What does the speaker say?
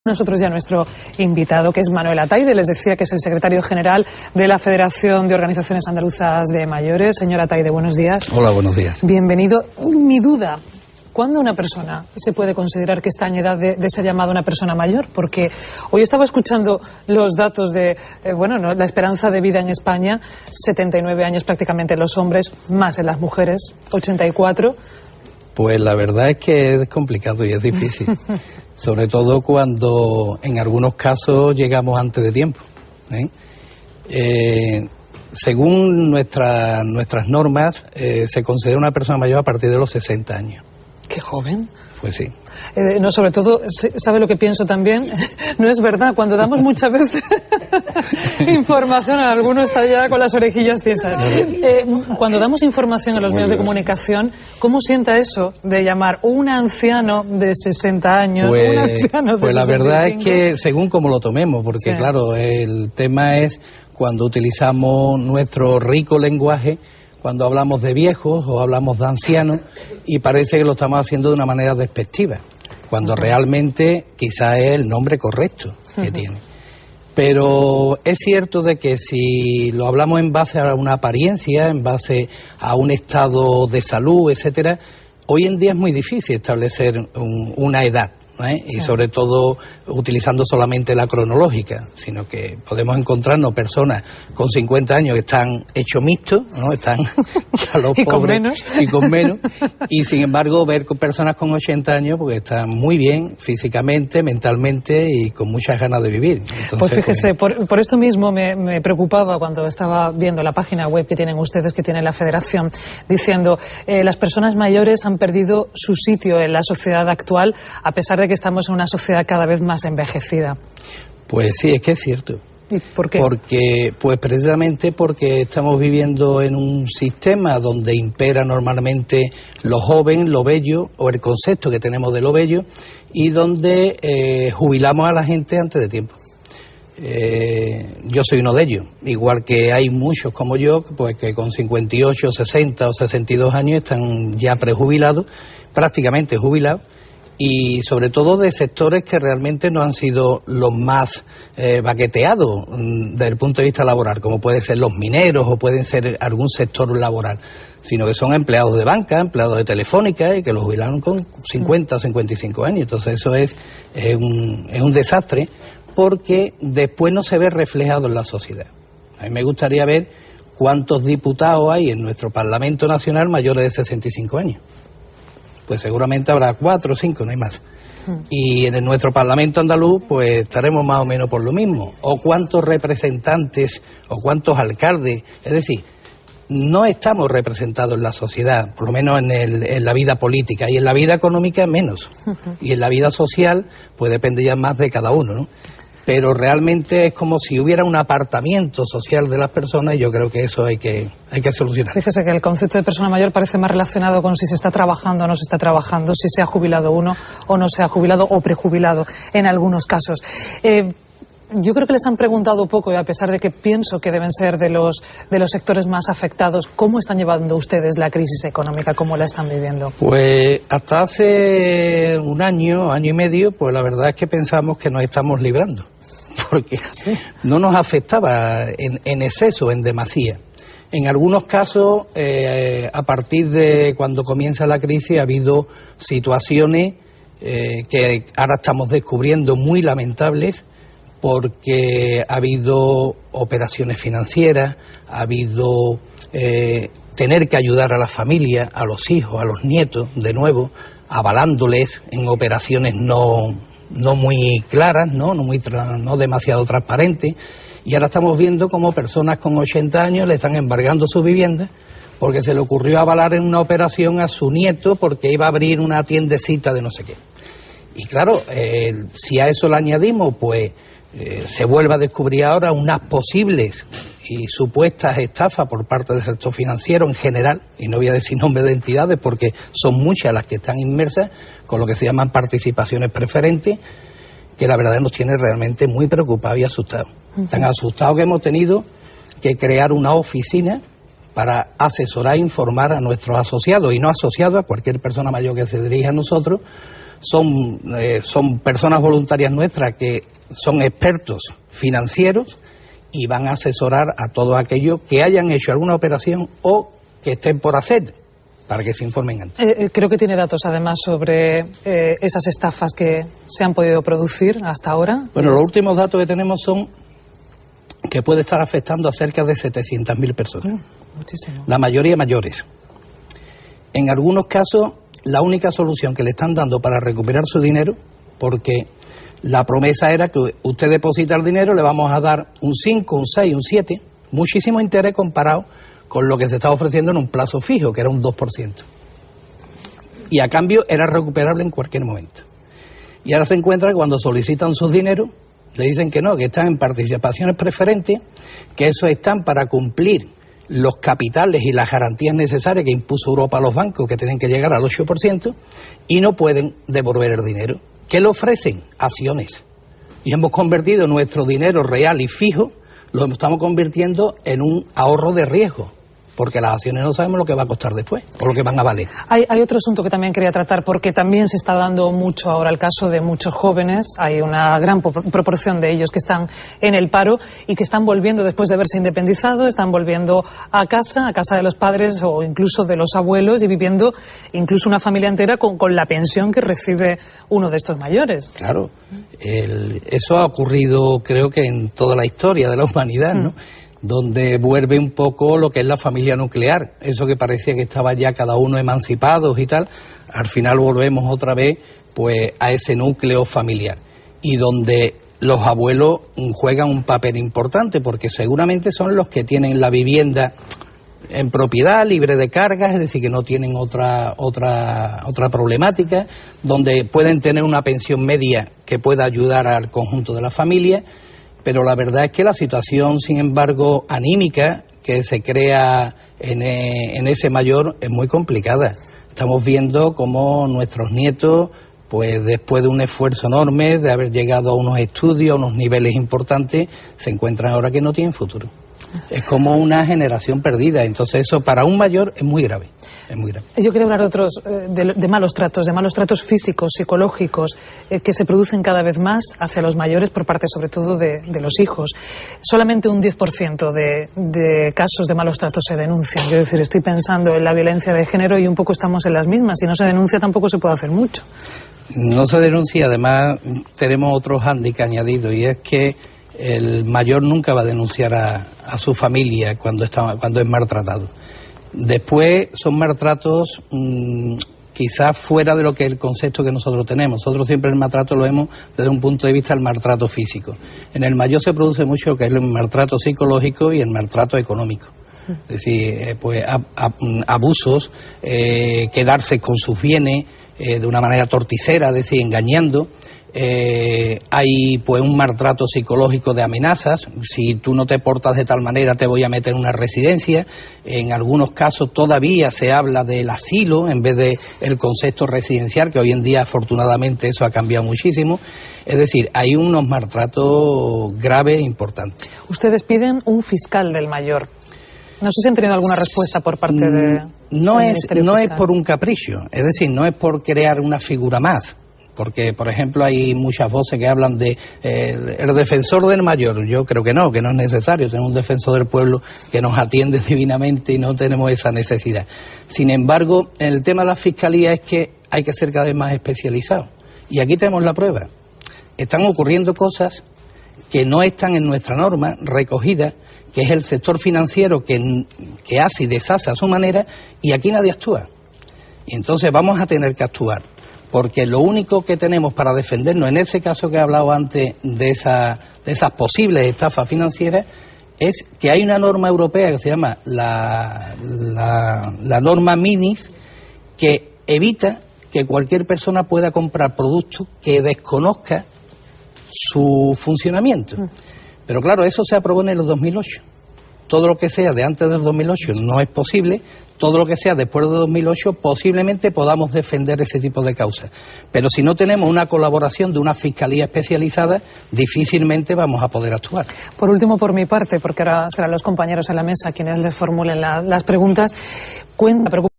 Nosotros ya nuestro invitado, que es Manuel Ataide, les decía que es el secretario general de la Federación de Organizaciones Andaluzas de Mayores. Señor Ataide, buenos días. Hola, buenos días. Bienvenido. Mi duda, ¿cuándo una persona se puede considerar que está en edad de ser llamada una persona mayor? Porque hoy estaba escuchando los datos de, la esperanza de vida en España, 79 años prácticamente en los hombres, más en las mujeres, 84. Pues la verdad es que es complicado y es difícil, sobre todo cuando en algunos casos llegamos antes de tiempo. Según nuestras normas, se considera una persona mayor a partir de los 60 años. ¡Qué joven! Pues sí. No, sobre todo, ¿sabe lo que pienso también? No es verdad, cuando damos muchas veces información, alguno está ya con las orejillas tiesas. Cuando damos información en los medios de comunicación, ¿cómo sienta eso de llamar un anciano de 60 años, un anciano de Pues 65? La verdad es que según como lo tomemos, porque sí, claro, el tema es cuando utilizamos nuestro rico lenguaje, cuando hablamos de viejos o hablamos de ancianos, y parece que lo estamos haciendo de una manera despectiva, cuando realmente quizá es el nombre correcto que tiene. Pero es cierto de que si lo hablamos en base a una apariencia, en base a un estado de salud, etcétera, hoy en día es muy difícil establecer una edad, y sobre todo utilizando solamente la cronológica, sino que podemos encontrarnos personas con 50 años que están hechos mixtos, ¿no? Están ya los y pobres y con menos, y sin embargo ver con personas con 80 años porque están muy bien físicamente, mentalmente y con muchas ganas de vivir. Entonces, pues fíjese, por esto mismo me preocupaba cuando estaba viendo la página web que tienen ustedes, que tiene la Federación, diciendo las personas mayores han perdido su sitio en la sociedad actual, a pesar de que estamos en una sociedad cada vez más envejecida. Pues sí, es que es cierto. ¿Y por qué? Pues precisamente porque estamos viviendo en un sistema donde impera normalmente lo joven, lo bello, o el concepto que tenemos de lo bello, y donde jubilamos a la gente antes de tiempo. Yo soy uno de ellos, igual que hay muchos como yo, pues que con 58, 60 o 62 años están ya prejubilados, prácticamente jubilados, y sobre todo de sectores que realmente no han sido los más baqueteados desde el punto de vista laboral, como pueden ser los mineros o pueden ser algún sector laboral, sino que son empleados de banca, empleados de Telefónica, y que los jubilaron con 50 o 55 años. Entonces eso es un desastre, porque después no se ve reflejado en la sociedad. A mí me gustaría ver cuántos diputados hay en nuestro Parlamento Nacional mayores de 65 años. Pues seguramente habrá 4 o 5, no hay más. Y en nuestro Parlamento andaluz pues estaremos más o menos por lo mismo. O cuántos representantes o cuántos alcaldes, es decir, no estamos representados en la sociedad, por lo menos en la vida política, y en la vida económica menos. Y en la vida social pues depende ya más de cada uno, ¿no? Pero realmente es como si hubiera un apartamiento social de las personas, y yo creo que eso hay que solucionar. Fíjese que el concepto de persona mayor parece más relacionado con si se está trabajando o no se está trabajando, si se ha jubilado uno o no se ha jubilado, o prejubilado en algunos casos. Yo creo que les han preguntado poco, y a pesar de que pienso que deben ser de los sectores más afectados, ¿cómo están llevando ustedes la crisis económica? ¿Cómo la están viviendo? Pues hasta hace un año y medio, pues la verdad es que pensamos que nos estamos librando, porque no nos afectaba en exceso, en demasía. En algunos casos, a partir de cuando comienza la crisis, ha habido situaciones que ahora estamos descubriendo muy lamentables, porque ha habido operaciones financieras, ha habido tener que ayudar a la familia, a los hijos, a los nietos, de nuevo, avalándoles en operaciones no muy claras, no demasiado transparentes, y ahora estamos viendo cómo personas con 80 años le están embargando su vivienda porque se le ocurrió avalar en una operación a su nieto porque iba a abrir una tiendecita de no sé qué. Y claro, si a eso le añadimos, pues se vuelve a descubrir ahora unas posibles y supuestas estafas por parte del sector financiero en general, y no voy a decir nombres de entidades porque son muchas las que están inmersas con lo que se llaman participaciones preferentes, que la verdad nos tiene realmente muy preocupados y asustados. Tan asustados que hemos tenido que crear una oficina para asesorar e informar a nuestros asociados y no asociados, a cualquier persona mayor que se dirija a nosotros, son personas voluntarias nuestras que son expertos financieros y van a asesorar a todos aquellos que hayan hecho alguna operación o que estén por hacer, para que se informen antes. Creo que tiene datos además sobre esas estafas que se han podido producir hasta ahora. Bueno, los últimos datos que tenemos son que puede estar afectando a cerca de 700.000 personas. Muchísimo. La mayoría mayores. En algunos casos, la única solución que le están dando para recuperar su dinero, porque la promesa era que usted deposita el dinero, le vamos a dar un 5, un 6, un 7, muchísimo interés comparado con lo que se estaba ofreciendo en un plazo fijo, que era un 2%. Y a cambio era recuperable en cualquier momento. Y ahora se encuentra que cuando solicitan sus dineros, le dicen que no, que están en participaciones preferentes, que eso están para cumplir los capitales y las garantías necesarias que impuso Europa a los bancos, que tienen que llegar al 8%, y no pueden devolver el dinero. ¿Qué le ofrecen? Acciones. Y hemos convertido nuestro dinero real y fijo, lo estamos convirtiendo en un ahorro de riesgo, porque las acciones no sabemos lo que va a costar después, o lo que van a valer. Hay otro asunto que también quería tratar, porque también se está dando mucho ahora el caso de muchos jóvenes. Hay una gran proporción de ellos que están en el paro y que están volviendo después de haberse independizado, están volviendo a casa de los padres o incluso de los abuelos, y viviendo incluso una familia entera con la pensión que recibe uno de estos mayores. Claro, eso ha ocurrido creo que en toda la historia de la humanidad, ¿no? Donde vuelve un poco lo que es la familia nuclear, eso que parecía que estaba ya cada uno emancipados y tal, al final volvemos otra vez pues a ese núcleo familiar, y donde los abuelos juegan un papel importante, porque seguramente son los que tienen la vivienda en propiedad, libre de cargas, es decir, que no tienen otra problemática, donde pueden tener una pensión media que pueda ayudar al conjunto de la familia. Pero la verdad es que la situación, sin embargo, anímica que se crea en ese mayor es muy complicada. Estamos viendo cómo nuestros nietos, pues después de un esfuerzo enorme, de haber llegado a unos estudios, a unos niveles importantes, se encuentran ahora que no tienen futuro. Es como una generación perdida. Entonces eso para un mayor es muy grave. Es muy grave. Yo quería hablar de malos tratos físicos, psicológicos, que se producen cada vez más hacia los mayores por parte sobre todo de los hijos. Solamente un 10% de casos de malos tratos se denuncian. Quiero decir, estoy pensando en la violencia de género y un poco estamos en las mismas. Si no se denuncia tampoco se puede hacer mucho. No se denuncia, además tenemos otro hándicap añadido, y es que el mayor nunca va a denunciar a su familia cuando es maltratado. Después son maltratos quizás fuera de lo que es el concepto que nosotros tenemos. Nosotros siempre el maltrato lo vemos desde un punto de vista del maltrato físico. En el mayor se produce mucho lo que es el maltrato psicológico y el maltrato económico. Es decir, pues abusos, quedarse con sus bienes de una manera torticera, es decir, engañando. Hay pues un maltrato psicológico de amenazas. Si tú no te portas de tal manera te voy a meter en una residencia. En algunos casos todavía se habla del asilo en vez de el concepto residencial, que hoy en día afortunadamente eso ha cambiado muchísimo. Es decir, hay unos maltratos graves e importantes. Ustedes piden un fiscal del mayor. No sé si han tenido alguna respuesta por parte de... No es por un capricho, es decir, no es por crear una figura más. Porque, por ejemplo, hay muchas voces que hablan de el defensor del mayor. Yo creo que no es necesario tener un defensor del pueblo que nos atiende divinamente y no tenemos esa necesidad. Sin embargo, en el tema de la fiscalía es que hay que ser cada vez más especializados. Y aquí tenemos la prueba. Están ocurriendo cosas que no están en nuestra norma recogida, que es el sector financiero que hace y deshace a su manera, y aquí nadie actúa. Y entonces vamos a tener que actuar. Porque lo único que tenemos para defendernos, en ese caso que he hablado antes de esas posibles estafas financieras, es que hay una norma europea que se llama la norma MINIS, que evita que cualquier persona pueda comprar productos que desconozca su funcionamiento. Pero claro, eso se aprobó en el 2008. Todo lo que sea de antes del 2008 no es posible. Todo lo que sea después de 2008 posiblemente podamos defender ese tipo de causas. Pero si no tenemos una colaboración de una fiscalía especializada, difícilmente vamos a poder actuar. Por último, por mi parte, porque ahora serán los compañeros en la mesa quienes les formulen las preguntas,